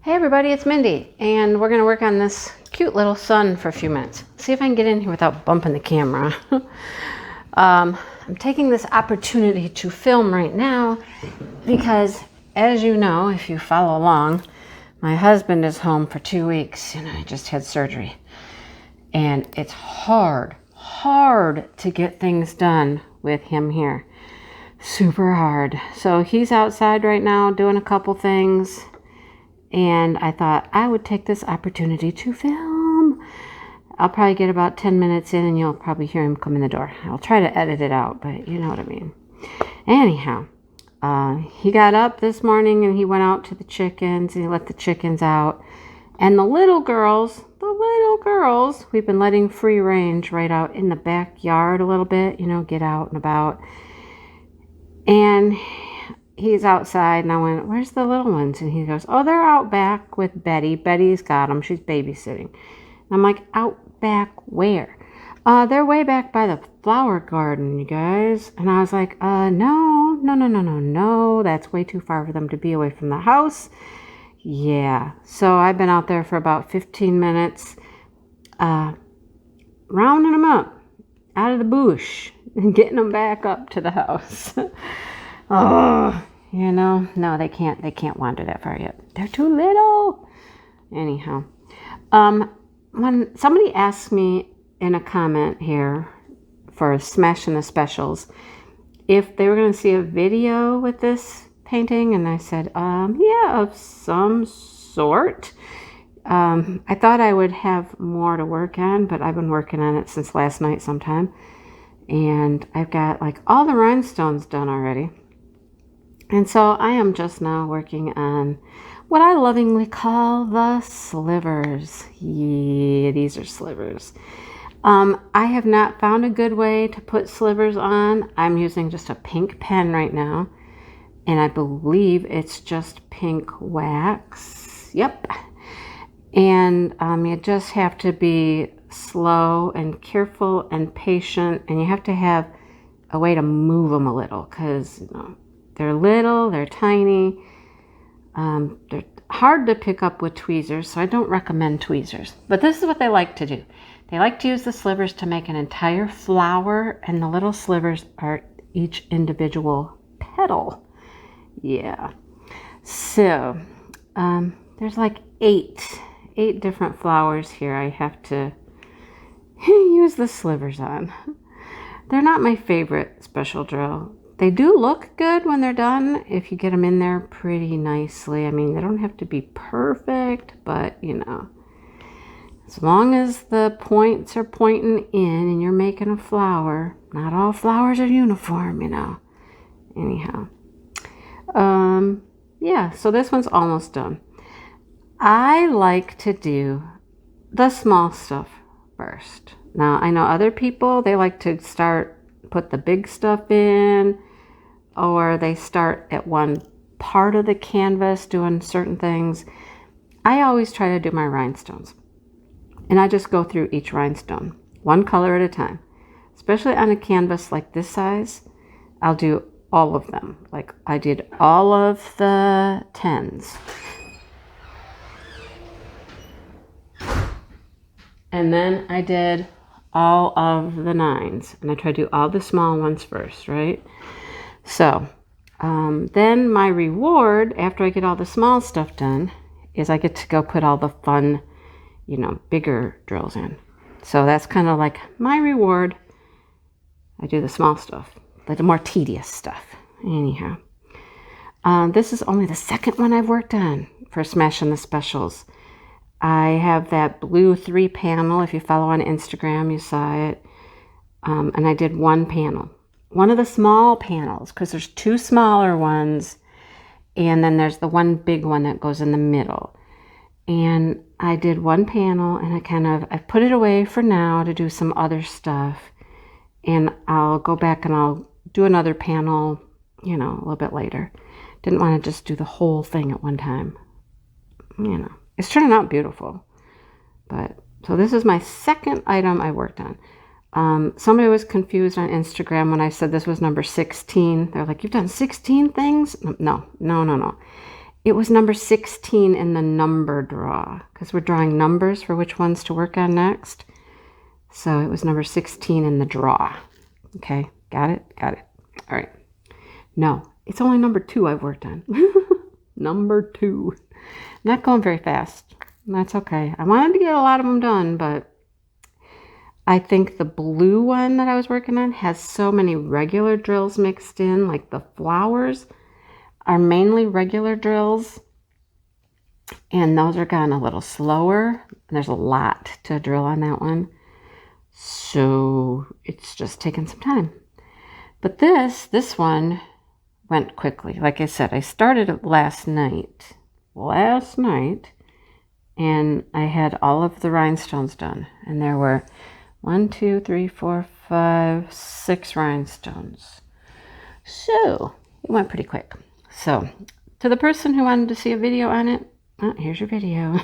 Hey everybody, it's Mindy, and we're going to work on this cute little sun for a few minutes. See if I can get in here without bumping the camera. I'm taking this opportunity to film right now because, as you know, if you follow along, my husband is home for 2 weeks, and I just had surgery. And it's hard to get things done with him here. Super hard. So he's outside right now doing a couple things. And I thought I would take this opportunity to film. I'll probably get about 10 minutes in and you'll probably hear him come in the door. I'll try to edit it out, but you know what I mean. Anyhow, he got up this morning and he went out to the chickens and he let the chickens out. And the little girls, we've been letting free range right out in the backyard a little bit, you know, get out and about. And he's outside, and I went, where's the little ones? And he goes, oh, they're out back with Betty. Betty's got them. She's babysitting. And I'm like, out back where? They're way back by the flower garden, you guys. And I was like, no. That's way too far for them to be away from the house. Yeah. So I've been out there for about 15 minutes, rounding them up out of the bush and getting them back up to the house. Oh, you know, no, they can't wander that far yet. They're too little. Anyhow, when somebody asked me in a comment here for Smashin' the Specials if they were going to see a video with this painting, and I said, yeah, of some sort. I thought I would have more to work on, but I've been working on it since last night sometime. And I've got like all the rhinestones done already. And so I am just now working on what I lovingly call the slivers. Yeah, these are slivers. I have not found a good way to put slivers on. I'm using just a pink pen right now. And I believe it's just pink wax. Yep. And you just have to be slow and careful and patient. And you have to have a way to move them a little because, you know, they're little, they're tiny, they're hard to pick up with tweezers, so I don't recommend tweezers. But this is what they like to do. They like to use the slivers to make an entire flower, and the little slivers are each individual petal. Yeah. So, there's like eight different flowers here I have to use the slivers on. They're not my favorite special drill. They do look good when they're done if you get them in there pretty nicely. I mean, they don't have to be perfect, but, you know, as long as the points are pointing in and you're making a flower, not all flowers are uniform, you know. Anyhow, yeah, so this one's almost done. I like to do the small stuff first. Now, I know other people, they like to put the big stuff in, or they start at one part of the canvas doing certain things. I always try to do my rhinestones, and I just go through each rhinestone one color at a time. Especially on a canvas like this size, I'll do all of them. Like I did all of the 10s, and then I did all of the 9s, and I try to do all the small ones first, right? So then my reward after I get all the small stuff done is I get to go put all the fun, you know, bigger drills in. So that's kind of like my reward. I do the small stuff, like the more tedious stuff. Anyhow, this is only the second one I've worked on for Smashin' the Specials. I have that blue 3 panel. If you follow on Instagram, you saw it. And I did one panel. One of the small panels, because there's 2 smaller ones. And then there's the one big one that goes in the middle. And I did one panel, and I put it away for now to do some other stuff. And I'll go back and I'll do another panel, you know, a little bit later. Didn't want to just do the whole thing at one time. You know. It's turning out beautiful. But so this is my second item I worked on. Somebody was confused on Instagram when I said this was number 16. They're like, you've done 16 things? No. It was number 16 in the number draw because we're drawing numbers for which ones to work on next. So it was number 16 in the draw. Okay, got it? Got it. All right. No, it's only number 2 I've worked on. Number 2. Not going very fast. That's okay. I wanted to get a lot of them done, but I think the blue one that I was working on has so many regular drills mixed in, like the flowers are mainly regular drills, and those are gone a little slower. There's a lot to drill on that one, so it's just taking some time. But this one went quickly. Like I said, I started it last night, and I had all of the rhinestones done, and there were 1, 2, 3, 4, 5, 6 rhinestones. So it went pretty quick. So to the person who wanted to see a video on it, oh, here's your video.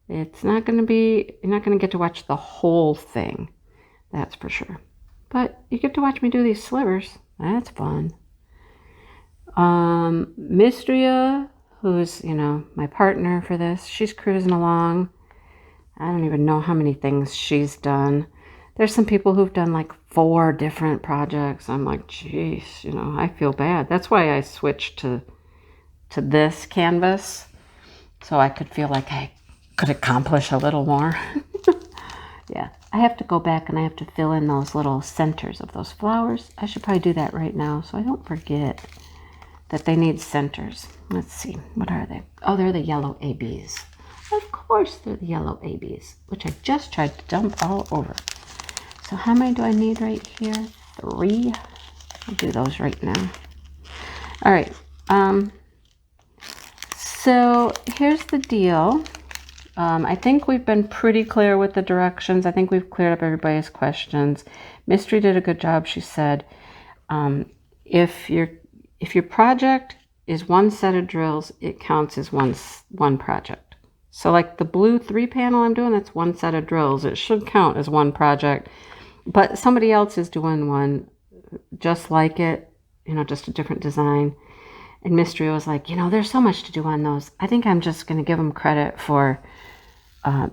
It's not going to be, you're not going to get to watch the whole thing. That's for sure. But you get to watch me do these slivers. That's fun. Mystria, who's, you know, my partner for this, she's cruising along. I don't even know how many things she's done. There's some people who've done like 4 different projects. I'm like, geez, you know, I feel bad. That's why I switched to this canvas, so I could feel like I could accomplish a little more. Yeah, I have to go back and I have to fill in those little centers of those flowers. I should probably do that right now so I don't forget that they need centers. Let's see, what are they? Oh, they're the yellow ABs. Of course they're the yellow ABs, which I just tried to dump all over. So how many do I need right here? 3. I'll do those right now. All right. So here's the deal. I think we've been pretty clear with the directions. I think we've cleared up everybody's questions. Mystria did a good job. She said, if your project is 1 set of drills, it counts as one project. So like the blue 3 panel I'm doing, that's 1 set of drills. It should count as 1 project. But somebody else is doing one just like it, you know, just a different design. And Mystria was like, you know, there's so much to do on those. I think I'm just going to give them credit for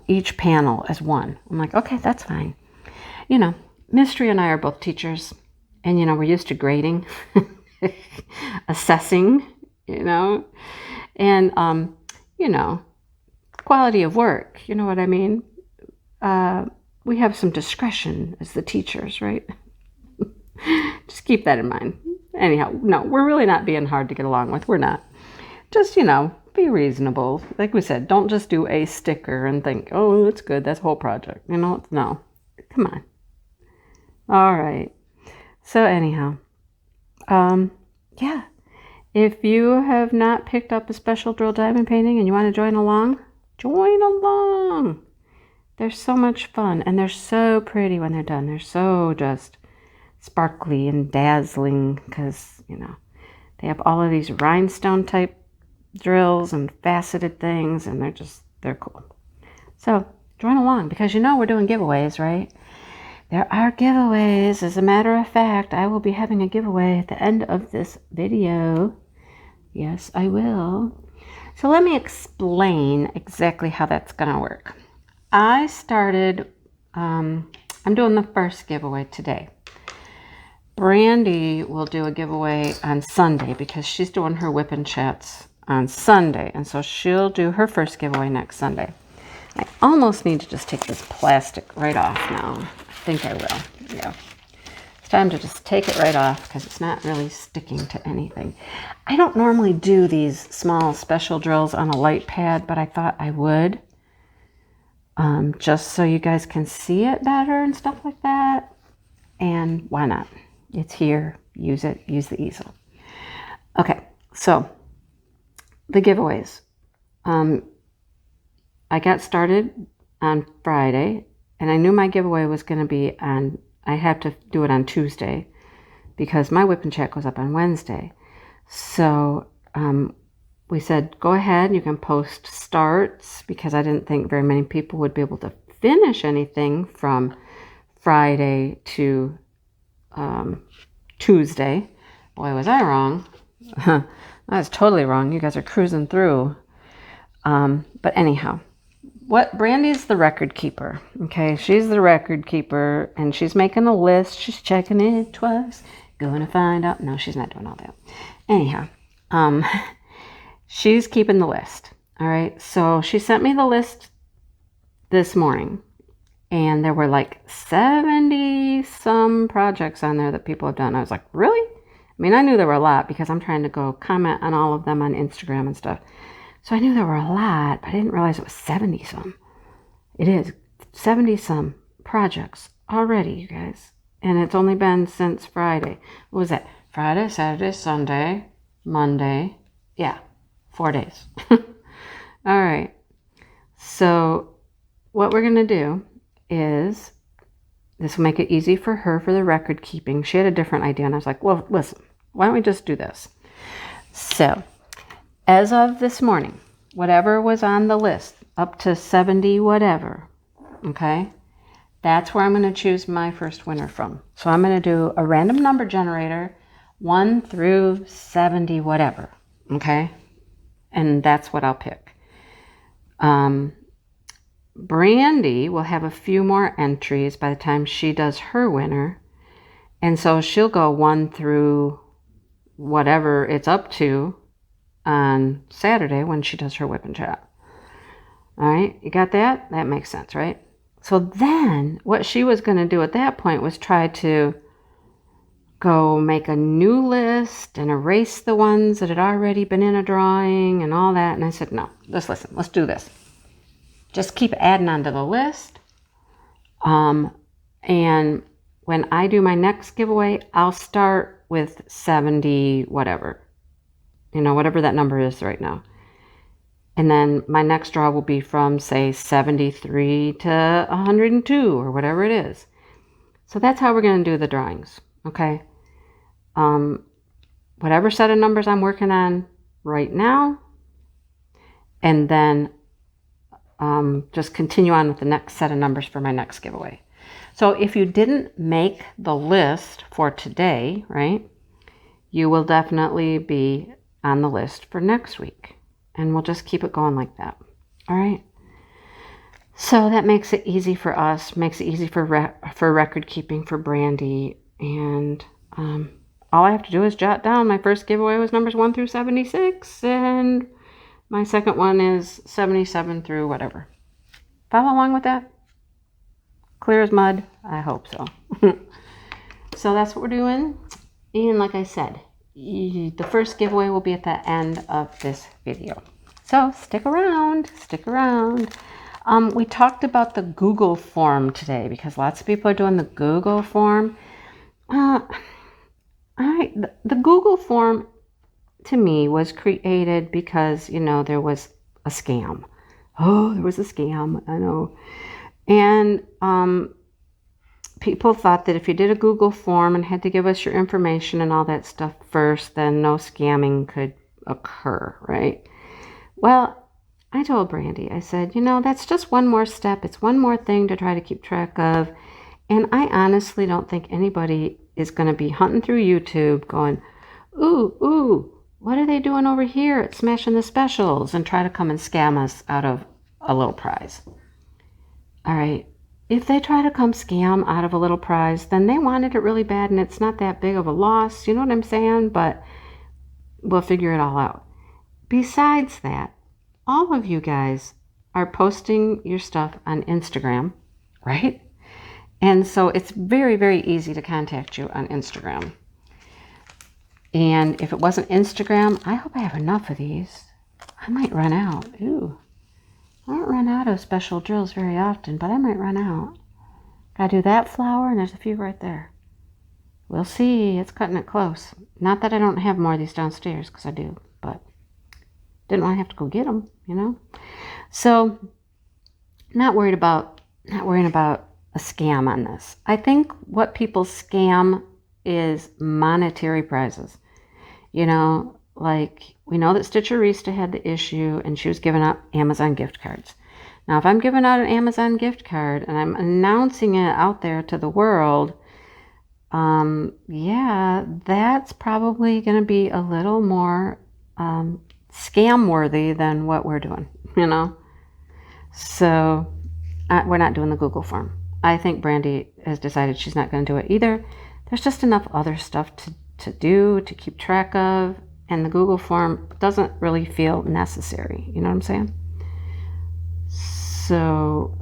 each panel as 1. I'm like, okay, that's fine. You know, Mystria and I are both teachers. And, you know, we're used to grading, assessing, you know. And, you know, quality of work, you know what I mean? We have some discretion as the teachers, right? Just keep that in mind. Anyhow, no, we're really not being hard to get along with. We're not. Just, you know, be reasonable. Like we said, don't just do a sticker and think, oh, that's good. That's a whole project. You know, no. Come on. All right. So anyhow, yeah. If you have not picked up a special drill diamond painting and you want to join along, join along. They're so much fun, and they're so pretty when they're done. They're so just sparkly and dazzling because, you know, they have all of these rhinestone type drills and faceted things, and they're cool. So join along because, you know, we're doing giveaways, right? There are giveaways. As a matter of fact, I will be having a giveaway at the end of this video. Yes, I will. So let me explain exactly how that's going to work. I started, I'm doing the first giveaway today. Brandy will do a giveaway on Sunday because she's doing her WIP and chats on Sunday. And so she'll do her first giveaway next Sunday. I almost need to just take this plastic right off now. I think I will. Yeah. It's time to just take it right off because it's not really sticking to anything. I don't normally do these small special drills on a light pad, but I thought I would. Just so you guys can see it better and stuff like that. And why not? It's here. Use it. Use the easel. Okay, so the giveaways. I got started on Friday, and I knew my giveaway was going to be on, I had to do it on Tuesday because my WIP and chat goes up on Wednesday. So we said, go ahead, you can post starts because I didn't think very many people would be able to finish anything from Friday to Tuesday. Boy, was I wrong. I was totally wrong. You guys are cruising through. But anyhow, Brandy's the record keeper. Okay, she's the record keeper, and she's making a list. She's checking it twice. Going to find out. No, she's not doing all that. Anyhow, she's keeping the list. All right. So she sent me the list this morning, and there were like 70 some projects on there that people have done. I was like, really? I mean, I knew there were a lot because I'm trying to go comment on all of them on Instagram and stuff. So I knew there were a lot, but I didn't realize it was 70 some. It is 70 some projects already, you guys. And it's only been since Friday. What was that? Friday, Saturday, Sunday, Monday. Yeah, 4 days. All right. So what we're going to do is, this will make it easy for her for the record keeping. She had a different idea, and I was like, well, listen, why don't we just do this? So as of this morning, whatever was on the list, up to 70 whatever, okay, that's where I'm going to choose my first winner from. So I'm going to do a random number generator, 1 through 70 whatever, okay? And that's what I'll pick. Brandy will have a few more entries by the time she does her winner. And so she'll go 1 through whatever it's up to on Saturday when she does her whip and chat. All right, you got that? That makes sense, right? So then what she was going to do at that point was try to go make a new list and erase the ones that had already been in a drawing and all that. And I said, no, just listen, let's do this. Just keep adding onto the list. And when I do my next giveaway, I'll start with 70 whatever. You know, whatever that number is right now. And then my next draw will be from, say, 73 to 102 or whatever it is. So that's how we're going to do the drawings, okay? Whatever set of numbers I'm working on right now, and then just continue on with the next set of numbers for my next giveaway. So if you didn't make the list for today, right, you will definitely be on the list for next week. And we'll just keep it going like that. All right. So that makes it easy for us, makes it easy for record keeping for Brandy. And all I have to do is jot down my first giveaway was numbers 1 through 76. And my second one is 77 through whatever. Follow along with that? Clear as mud? I hope so. So that's what we're doing. And like I said, the first giveaway will be at the end of this video. So stick around, stick around. We talked about the Google form today because lots of people are doing the Google form. The Google form to me was created because, you know, there was a scam. Oh, there was a scam, I know. And people thought that if you did a Google form and had to give us your information and all that stuff first, then no scamming could occur, right? Well, I told Brandy, I said, you know, that's just one more step. It's one more thing to try to keep track of. And I honestly don't think anybody is going to be hunting through YouTube going, ooh, what are they doing over here at Smashing the Specials, and try to come and scam us out of a little prize. All right. If they try to come scam out of a little prize, then they wanted it really bad and it's not that big of a loss. You know what I'm saying? But we'll figure it all out. Besides that, all of you guys are posting your stuff on Instagram, right? And so it's very, very easy to contact you on Instagram. And if it wasn't Instagram, I hope I have enough of these. I might run out. Ooh. I don't run out of special drills very often, but I might run out. Gotta do that flower, and there's a few right there. We'll see. It's cutting it close. Not that I don't have more of these downstairs, because I do, but didn't want to have to go get them, you know? So, not worrying about a scam on this. I think what people scam is monetary prizes. You know, like, we know that Stitcherista had the issue and she was giving out Amazon gift cards. Now, if I'm giving out an Amazon gift card and I'm announcing it out there to the world, yeah, that's probably going to be a little more scam worthy than what we're doing, you know? So we're not doing the Google form. I think Brandy has decided she's not going to do it either. There's just enough other stuff to do, to keep track of, and the Google form doesn't really feel necessary. You know what I'm saying? So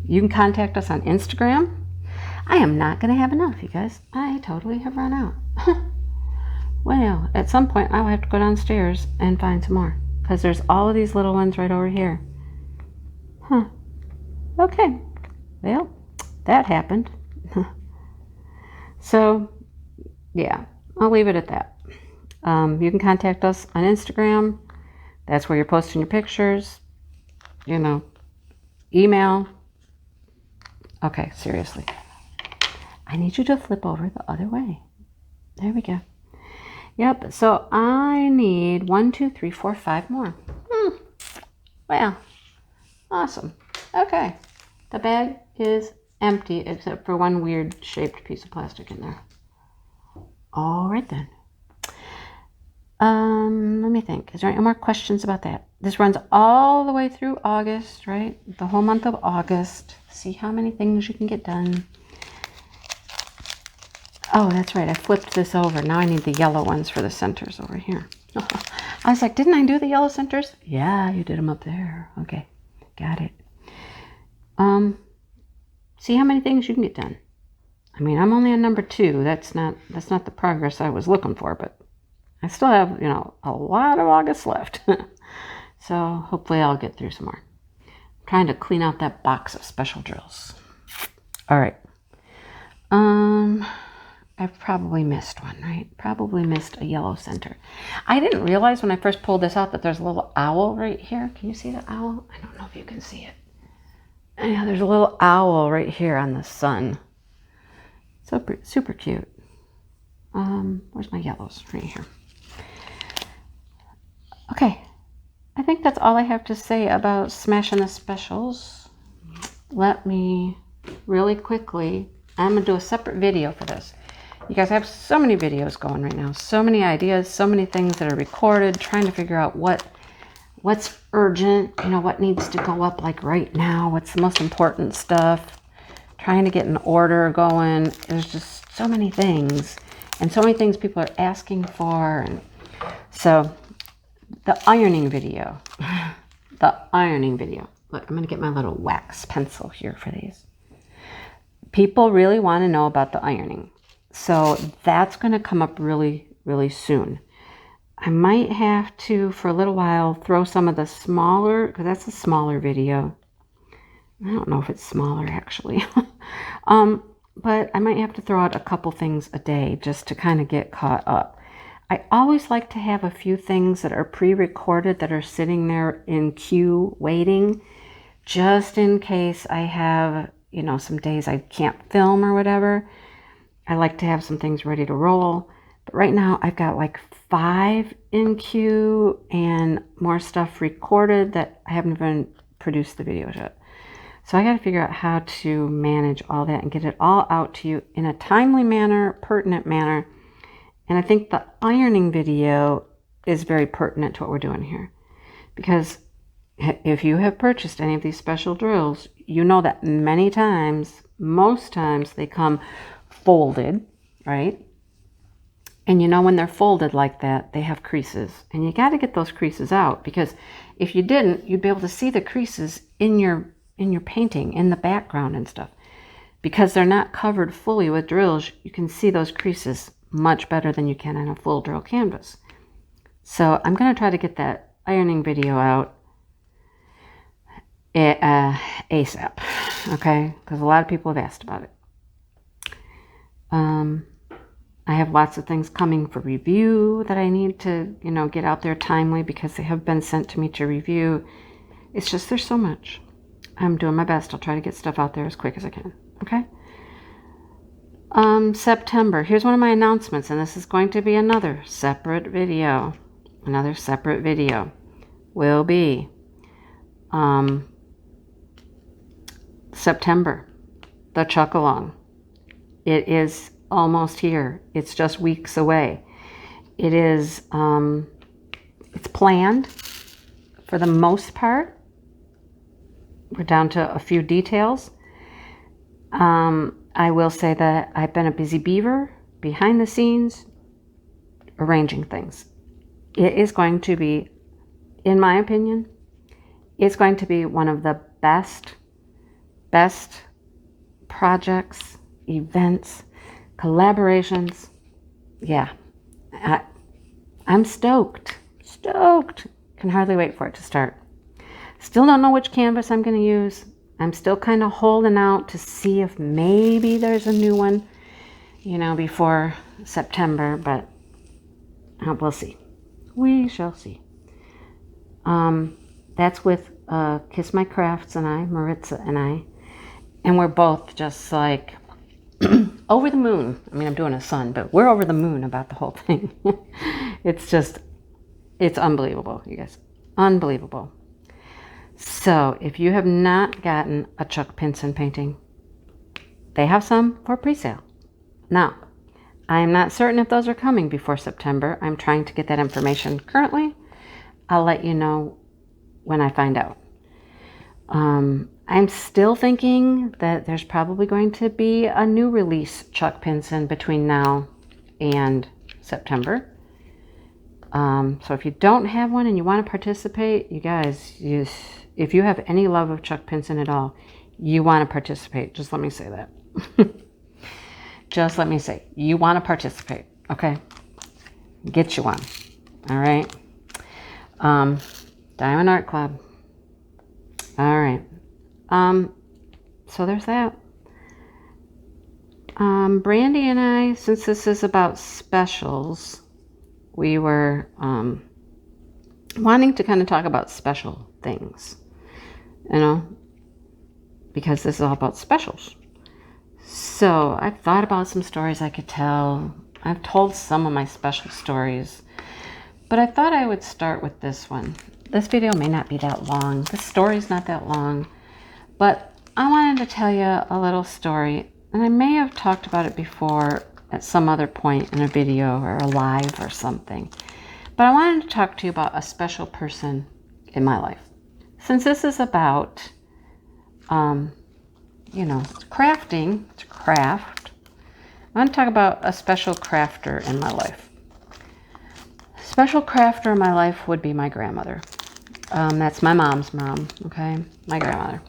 you can contact us on Instagram. I am not going to have enough, you guys. I totally have run out. Well, at some point I will have to go downstairs and find some more, because there's all of these little ones right over here. Huh. Okay. Well, that happened. So, yeah, I'll leave it at that. You can contact us on Instagram. That's where you're posting your pictures. You know, email. Okay, seriously. I need you to flip over the other way. There we go. Yep, so I need 1, 2, 3, 4, 5 more. Well, awesome. Okay, the bag is empty except for one weird shaped piece of plastic in there. All right then. Let me think. Is there any more questions about that? This runs all the way through August, right? The whole month of August. See how many things you can get done. Oh, that's right. I flipped this over. Now I need the yellow ones for the centers over here. I was like, didn't I do the yellow centers? Yeah, you did them up there. Okay, got it. See how many things you can get done. I mean, I'm only on number 2. That's not the progress I was looking for, but I still have, you know, a lot of August left. So hopefully I'll get through some more. I'm trying to clean out that box of special drills. All right. I've probably missed one, right? Probably missed a yellow center. I didn't realize when I first pulled this out that there's a little owl right here. Can you see the owl? I don't know if you can see it. Yeah, there's a little owl right here on the sun. Super cute. Where's my yellows? Right here. Okay. I think that's all I have to say about Smashin' the Specials. Let me really quickly, I'm going to do a separate video for this. You guys, I have so many videos going right now. So many ideas, so many things that are recorded, trying to figure out what's urgent, you know, what needs to go up like right now, what's the most important stuff, trying to get an order going. There's just so many things, and so many things people are asking for. And so the ironing video, Look, I'm going to get my little wax pencil here for these. People really want to know about the ironing. So that's going to come up really, really soon. I might have to, for a little while, throw some of the smaller, because that's a smaller video. I don't know if it's smaller, actually. But I might have to throw out a couple things a day just to kind of get caught up. I always like to have a few things that are pre-recorded that are sitting there in queue waiting, just in case I have, you know, some days I can't film or whatever. I like to have some things ready to roll. But right now I've got like 5 in queue and more stuff recorded that I haven't even produced the videos yet. So I got to figure out how to manage all that and get it all out to you in a timely manner, pertinent manner. And I think the ironing video is very pertinent to what we're doing here. Because if you have purchased any of these special drills, you know that many times, most times, they come folded, right? And you know when they're folded like that, they have creases. And you got to get those creases out, because if you didn't, you'd be able to see the creases in your painting, in the background and stuff. Because they're not covered fully with drills, you can see those creases much better than you can on a full drill canvas. So I'm going to try to get that ironing video out ASAP, okay? Because a lot of people have asked about it. I have lots of things coming for review that I need to, you know, get out there timely, because they have been sent to me to review. It's just, there's so much. I'm doing my best. I'll try to get stuff out there as quick as I can, okay? September, here's one of my announcements, and this is going to be another separate video. Another separate video will be September, the Chuck-along. It is almost here. It's just weeks away. It is It's planned for the most part. We're down to a few details. I will say that I've been a busy beaver behind the scenes arranging things. It is going to be, in my opinion, it's going to be one of the best projects, events, collaborations. Yeah, I'm stoked. Can hardly wait for it to start. Still don't know which canvas I'm going to use. I'm still kind of holding out to see if maybe there's a new one, before September, but we'll see. We shall see. That's with Kiss My Crafts and I, Maritza and I, and we're both just like over the moon. I mean, I'm doing a sun, but we're over the moon about the whole thing. It's unbelievable, you guys. Unbelievable. So if you have not gotten a Chuck Pinson painting, they have some for pre-sale. Now, I am not certain if those are coming before September. I'm trying to get that information currently. I'll let you know when I find out. I'm still thinking that there's probably going to be a new release Chuck Pinson between now and September. So if you don't have one and you want to participate, you guys, if you have any love of Chuck Pinson at all, you want to participate. Just let me say that. Just let me say, you want to participate, okay? Get you one, all right? Diamond Art Club. All right. So there's that. Brandy and I, since this is about specials, we were wanting to kind of talk about special things, because this is all about specials. So I've thought about some stories I could tell. I've told some of my special stories, but I thought I would start with this one. This video may not be that long. This story's not that long, but I wanted to tell you a little story, and I may have talked about it before at some other point in a video or a live or something. But I wanted to talk to you about a special person in my life. Since this is about, crafting, it's a craft, I want to talk about a special crafter in my life. Special crafter in my life would be my grandmother. That's my mom's mom, okay? My grandmother.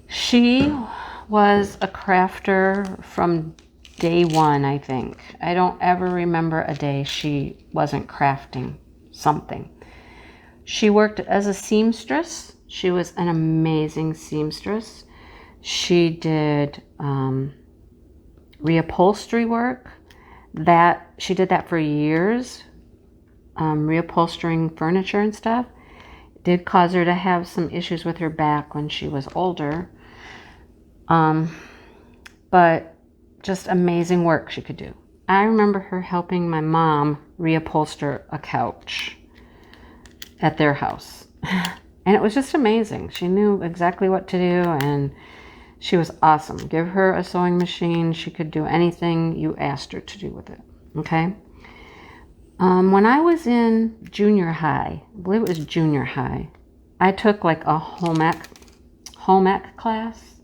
She was a crafter from day one, I think. I don't ever remember a day she wasn't crafting something. She worked as a seamstress. She was an amazing seamstress. She did reupholstery work. She did that for years, reupholstering furniture and stuff. It did cause her to have some issues with her back when she was older. But just amazing work she could do. I remember her helping my mom reupholster a couch at their house. And it was just amazing. She knew exactly what to do, and she was awesome. Give her a sewing machine. She could do anything you asked her to do with it. Okay? When I was in junior high, I believe it was junior high, I took like a home ec class.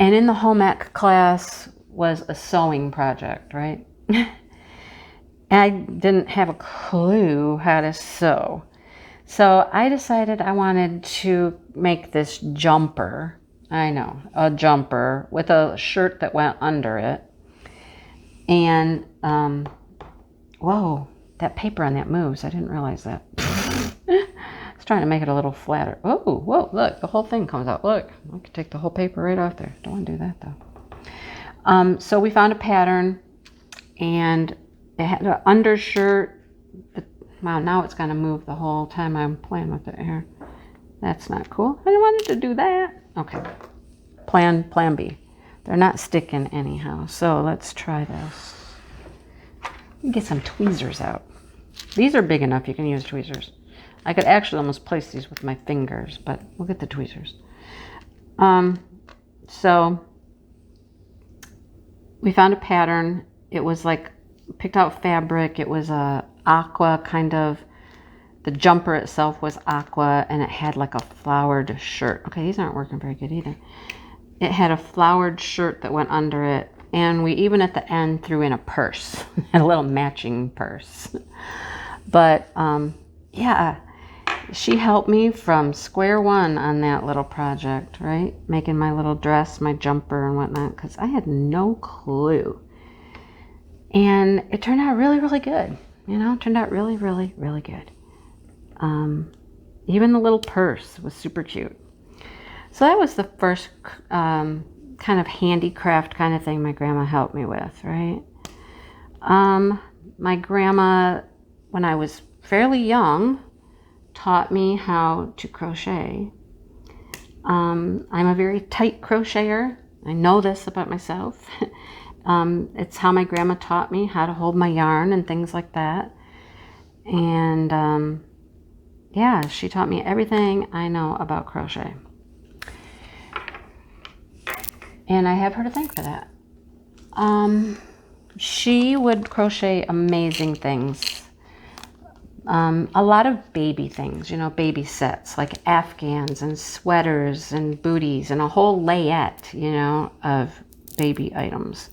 And in the home ec class was a sewing project, right? I didn't have a clue how to sew. So I decided I wanted to make this jumper. I know, a jumper with a shirt that went under it. And, whoa, that paper on that moves. I didn't realize that. I was trying to make it a little flatter. Oh, whoa, look, the whole thing comes out. Look, I could take the whole paper right off there. Don't want to do that, though. So we found a pattern, and it had an undershirt. Wow, now it's going to move the whole time I'm playing with it here. That's not cool. I didn't want it to do that. Okay. Plan B. They're not sticking anyhow. So let's try this. Get some tweezers out. These are big enough you can use tweezers. I could actually almost place these with my fingers, but we'll get the tweezers. So we found a pattern. It was like picked out fabric. It was a aqua kind of The jumper itself was aqua, and it had like a flowered shirt. Okay, these aren't working very good either. It had a flowered shirt that went under it, and we even at the end threw in a purse, a little matching purse. But yeah, she helped me from square one on that little project, right? Making my little dress, my jumper and whatnot, because I had no clue. And it turned out really, really good. You know, it turned out really, really, really good. Even the little purse was super cute. So that was the first kind of handicraft kind of thing my grandma helped me with, right? My grandma, when I was fairly young, taught me how to crochet. I'm a very tight crocheter. I know this about myself. It's how my grandma taught me how to hold my yarn and things like that. And yeah, she taught me everything I know about crochet. And I have her to thank for that. She would crochet amazing things. A lot of baby things, you know, baby sets like Afghans and sweaters and booties and a whole layette, you know, of baby items.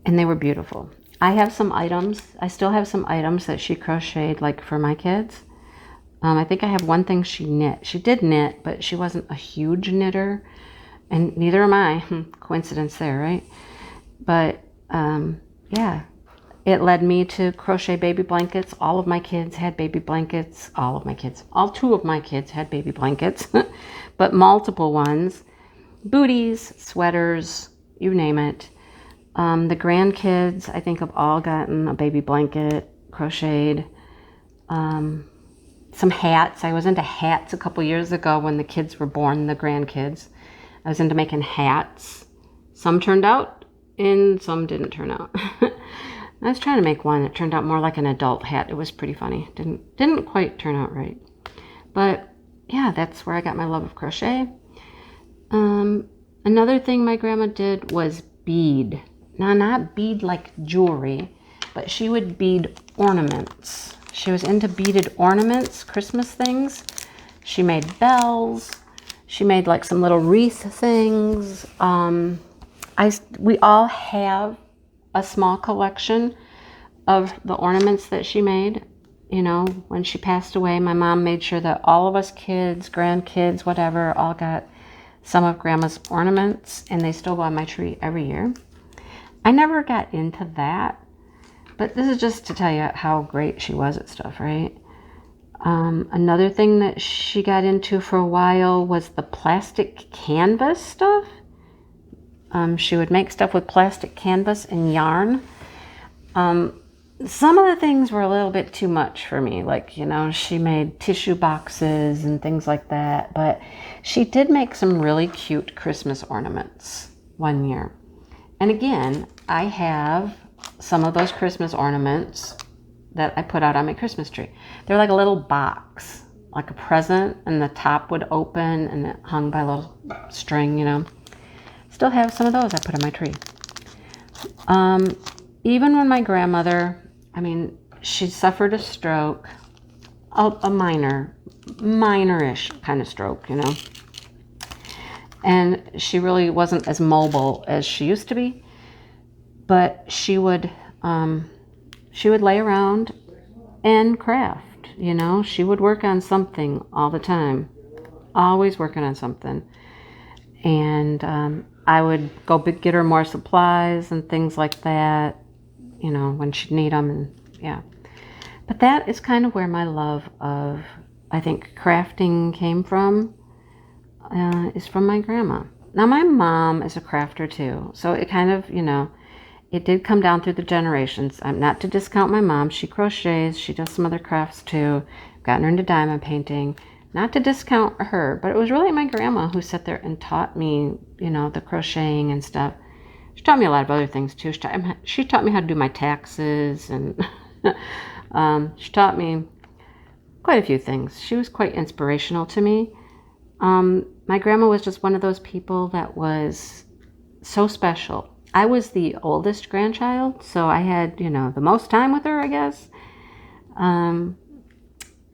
And they were beautiful. I have some items. I still have some items that she crocheted like for my kids. I think I have one thing she knit. She did knit, but she wasn't a huge knitter. And neither am I. Coincidence there, right? But yeah, it led me to crochet baby blankets. All of my kids had baby blankets. All two of my kids had baby blankets, but multiple ones. Booties, sweaters, you name it. The grandkids, I think, have all gotten a baby blanket crocheted. Some hats. I was into hats a couple years ago when the kids were born, the grandkids. I was into making hats. Some turned out and some didn't turn out. I was trying to make one that turned out more like an adult hat. It was pretty funny. Didn't quite turn out right. But yeah, that's where I got my love of crochet. Another thing my grandma did was bead. Now, not bead like jewelry, but she would bead ornaments. She was into beaded ornaments, Christmas things. She made bells. She made like some little wreath things. We all have a small collection of the ornaments that she made. You know, when she passed away, my mom made sure that all of us kids, grandkids, whatever, all got some of Grandma's ornaments, and they still go on my tree every year. I never got into that, but this is just to tell you how great she was at stuff, right? Another thing that she got into for a while was the plastic canvas stuff. She would make stuff with plastic canvas and yarn. Some of the things were a little bit too much for me. Like, you know, she made tissue boxes and things like that. But she did make some really cute Christmas ornaments one year. And again, I have some of those Christmas ornaments that I put out on my Christmas tree. They're like a little box, like a present, and the top would open and it hung by a little string, you know. Still have some of those I put on my tree. Even when my grandmother, I mean, she suffered a stroke, a minor-ish kind of stroke, you know. And she really wasn't as mobile as she used to be. But she would lay around and craft, you know. She would work on something all the time, always working on something. And I would go get her more supplies and things like that, you know, when she'd need them, and yeah. But that is kind of where my love of, I think, crafting came from, is from my grandma. Now, my mom is a crafter too, so it kind of, you know, it did come down through the generations. Not to discount my mom. She crochets. She does some other crafts too. Gotten her into diamond painting. Not to discount her, but it was really my grandma who sat there and taught me, you know, the crocheting and stuff. She taught me a lot of other things too. She taught me how to do my taxes, and she taught me quite a few things. She was quite inspirational to me. My grandma was just one of those people that was so special. I was the oldest grandchild, so I had, you know, the most time with her, I guess.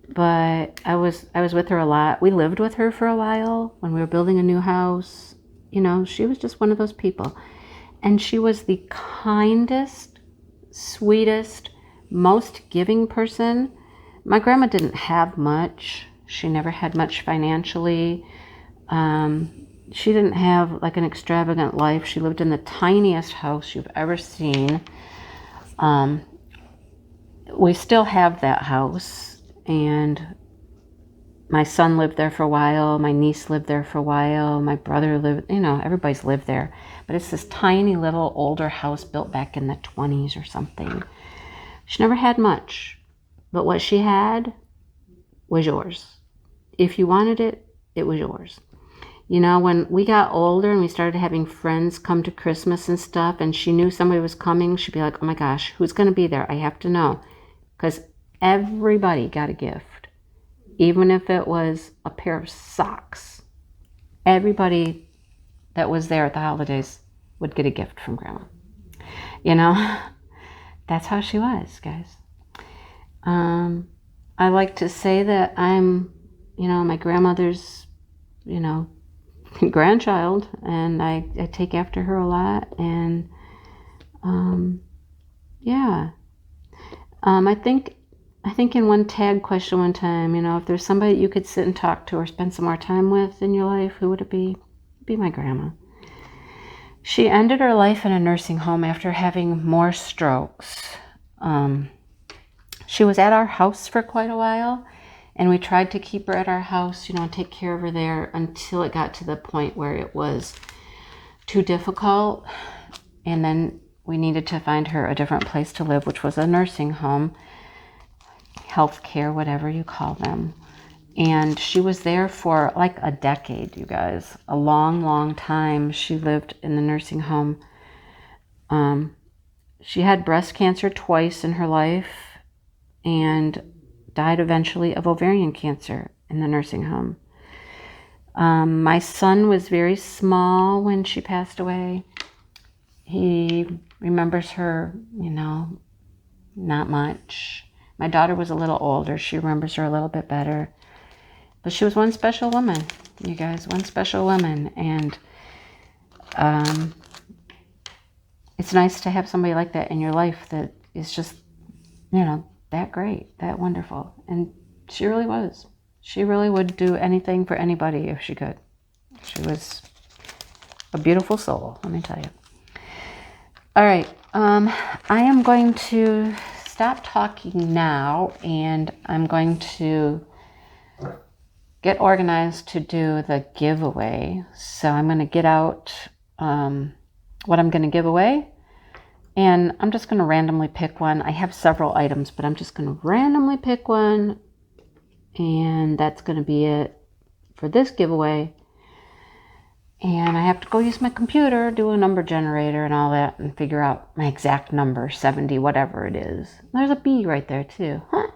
but I was with her a lot. We lived with her for a while when we were building a new house. You know, she was just one of those people. And she was the kindest, sweetest, most giving person. My grandma didn't have much. She never had much financially. She didn't have like an extravagant life. She lived in the tiniest house you've ever seen. We still have that house, and my son lived there for a while. My niece lived there for a while. My brother lived, you know, everybody's lived there. But it's this tiny little older house built back in the 20s or something. She never had much, but what she had was yours. If you wanted it, it was yours. You know, when we got older and we started having friends come to Christmas and stuff, and she knew somebody was coming, she'd be like, oh my gosh, who's going to be there? I have to know. Because everybody got a gift. Even if it was a pair of socks. Everybody that was there at the holidays would get a gift from Grandma. You know, that's how she was, guys. I like to say that I'm, you know, my grandmother's, you know, grandchild, and I take after her a lot, and yeah. I think in one tag question one time, you know, if there's somebody you could sit and talk to or spend some more time with in your life, who would it be? It'd be my grandma. She ended her life in a nursing home after having more strokes. She was at our house for quite a while, and we tried to keep her at our house, you know, and take care of her there until it got to the point where it was too difficult. And then we needed to find her a different place to live, which was a nursing home, healthcare, whatever you call them. And she was there for like a decade, you guys. A long, long time she lived in the nursing home. She had breast cancer twice in her life and died eventually of ovarian cancer in the nursing home. My son was very small when she passed away. He remembers her, you know, not much. My daughter was a little older. She remembers her a little bit better. But she was one special woman, you guys, one special woman. And it's nice to have somebody like that in your life that is just, you know, that great, that wonderful. And she really was. She really would do anything for anybody if she could. She was a beautiful soul, let me tell you. All right, I am going to stop talking now, and I'm going to get organized to do the giveaway. So I'm going to get out what I'm going to give away, and I'm just going to randomly pick one. I have several items, but I'm just going to randomly pick one, and that's going to be it for this giveaway. And I have to go use my computer, do a number generator and all that, and figure out my exact number, 70, whatever it is. There's a bee right there too. Huh?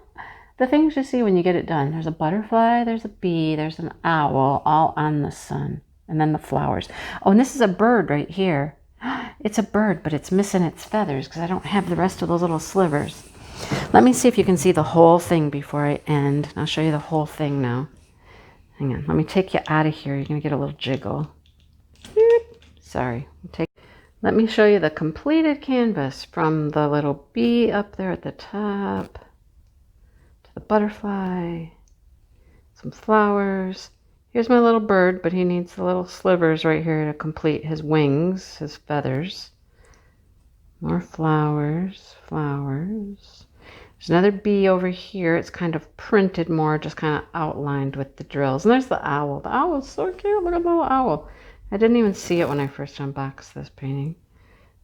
The things you see when you get it done. There's a butterfly, there's a bee, there's an owl, all on the sun. And then the flowers. Oh, and this is a bird right here. It's a bird, but it's missing its feathers because I don't have the rest of those little slivers. Let me see if you can see the whole thing before I end. I'll show you the whole thing now. Hang on, let me take you out of here. You're going to get a little jiggle. Sorry. Let me show you the completed canvas from the little bee up there at the top to the butterfly, some flowers. Here's my little bird, but he needs the little slivers right here to complete his wings, his feathers. More flowers, flowers. There's another bee over here. It's kind of printed more, just kind of outlined with the drills. And there's the owl. The owl is so cute. Look at the little owl. I didn't even see it when I first unboxed this painting.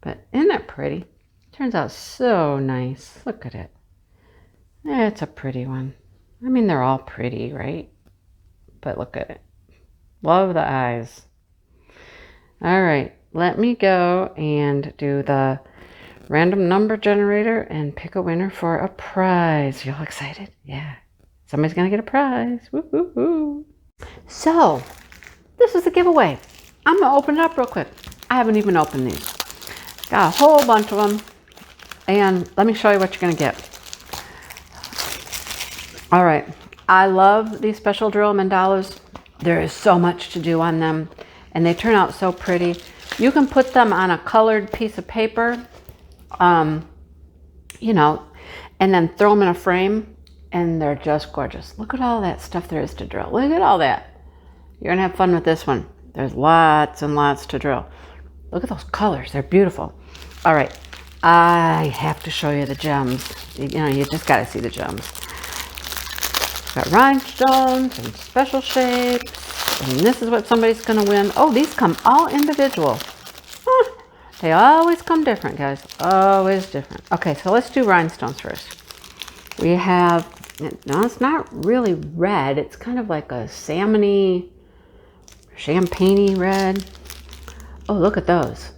But isn't that pretty? Turns out so nice. Look at it. It's a pretty one. I mean, they're all pretty, right? But look at it. Love the eyes. All right. Let me go and do the random number generator and pick a winner for a prize. You all excited? Yeah. Somebody's going to get a prize. Woo, woo, woo. So, this is the giveaway. I'm going to open it up real quick. I haven't even opened these. Got a whole bunch of them. And let me show you what you're going to get. All right. I love these special drill mandalas. There is so much to do on them, and they turn out so pretty. You can put them on a colored piece of paper, you know, and then throw them in a frame, and they're just gorgeous. Look at all that stuff there is to drill. Look at all that. You're gonna have fun with this one. There's lots and lots to drill. Look at those colors. They're beautiful. All right. I have to show you the gems. You know, you just got to see the gems. Got rhinestones and special shapes. And this is what somebody's going to win. Oh, these come all individual. Huh. They always come different, guys. Always different. Okay, so let's do rhinestones first. We have, no, it's not really red. It's kind of like a salmony, champagne-y red. Oh, look at those.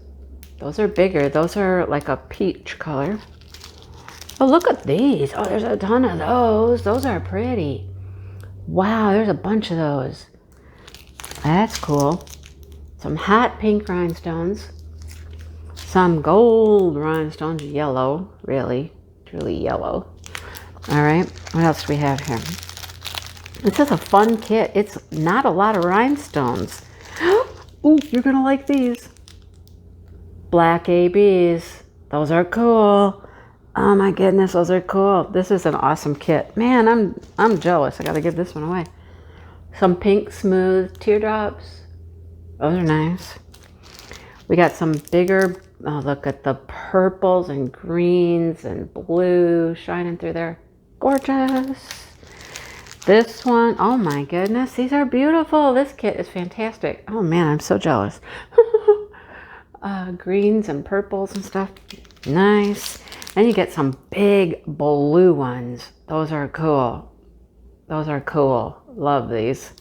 Those are bigger. Those are like a peach color. Oh, look at these. Oh, there's a ton of those. Those are pretty. Wow, there's a bunch of those. That's cool. Some hot pink rhinestones. Some gold rhinestones. Yellow, really. Truly yellow. All right. What else do we have here? This is a fun kit. It's not a lot of rhinestones. Ooh, you're going to like these. Black ABs. Those are cool. Oh my goodness, those are cool. This is an awesome kit. Man, I'm jealous. I got to give this one away. Some pink smooth teardrops. Those are nice. We got some bigger, oh, look at the purples and greens and blue shining through there. Gorgeous. This one, oh my goodness, these are beautiful. This kit is fantastic. Oh man, I'm so jealous. Greens and purples and stuff. Nice. Then you get some big blue ones. Those are cool. Those are cool. Love these.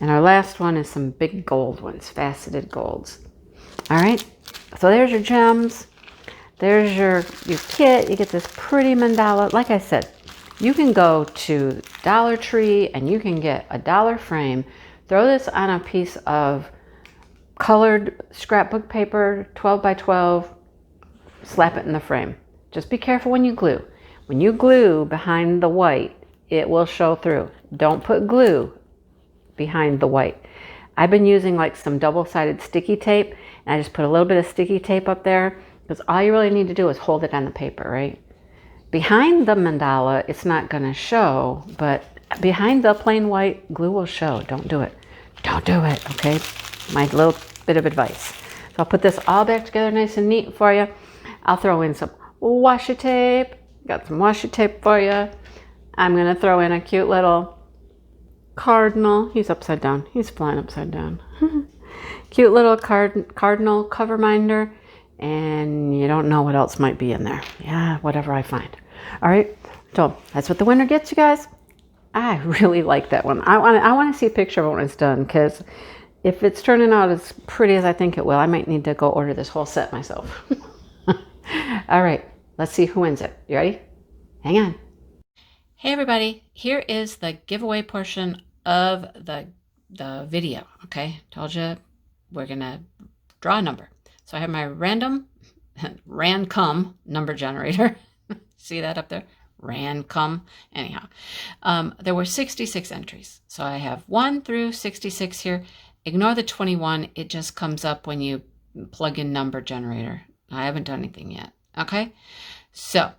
And our last one is some big gold ones, faceted golds. All right. So there's your gems. There's your kit. You get this pretty mandala. Like I said, you can go to Dollar Tree and you can get a $1 frame. Throw this on a piece of colored scrapbook paper, 12 by 12, slap it in the frame. Just be careful when you glue. When you glue behind the white, it will show through. Don't put glue behind the white. I've been using like some double-sided sticky tape, and I just put a little bit of sticky tape up there, because all you really need to do is hold it on the paper, right? Behind the mandala, it's not going to show, but behind the plain white, glue will show. Don't do it. Don't do it, okay? My little bit of advice. So I'll put this all back together nice and neat for you. I'll throw in some washi tape. Got some washi tape for you. I'm going to throw in a cute little cardinal. He's upside down. He's flying upside down. Cute little cardinal cover minder. And you don't know what else might be in there. Yeah, whatever I find. All right. So that's what the winner gets, you guys. I really like that one. I want to see a picture of it when it's done, because if it's turning out as pretty as I think it will, I might need to go order this whole set myself. All right. Let's see who wins it. You ready? Hang on. Hey, everybody. Here is the giveaway portion of the video. Okay. Told you we're going to draw a number. So I have my random number generator. See that up there? Random. Anyhow, there were 66 entries. So I have 1 through 66 here. Ignore the 21. It just comes up when you plug in number generator. I haven't done anything yet. Okay. So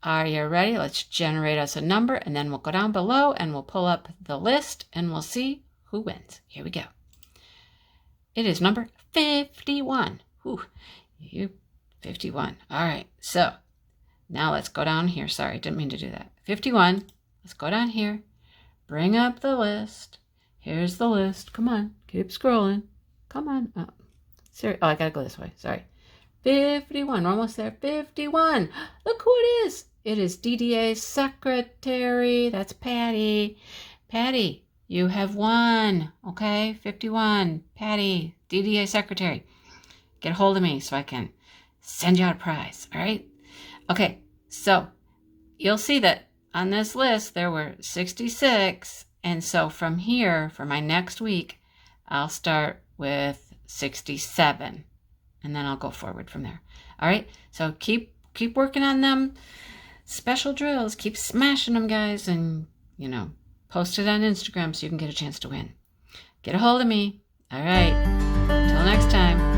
are you ready? Let's generate us a number, and then we'll go down below and we'll pull up the list and we'll see who wins. Here we go. It is number 51. Whew, you 51. All right. So now let's go down here. Sorry, didn't mean to do that. 51. Let's go down here. Bring up the list. Here's the list. Come on. Keep scrolling. Come on. Oh, sorry. Oh, I got to go this way. Sorry. 51. We're almost there. 51. Look who it is. It is DDA's secretary. That's Patty. Patty, you have won. Okay. 51. Patty, DDA secretary. Get a hold of me so I can send you out a prize. All right. Okay. So you'll see that on this list, there were 66. And so from here, for my next week, I'll start with 67. And then I'll go forward from there. All right. So keep working on them special drills. Keep smashing them, guys. And, you know, Post it on Instagram so you can get a chance to win. Get a hold of me. All right. Till next time.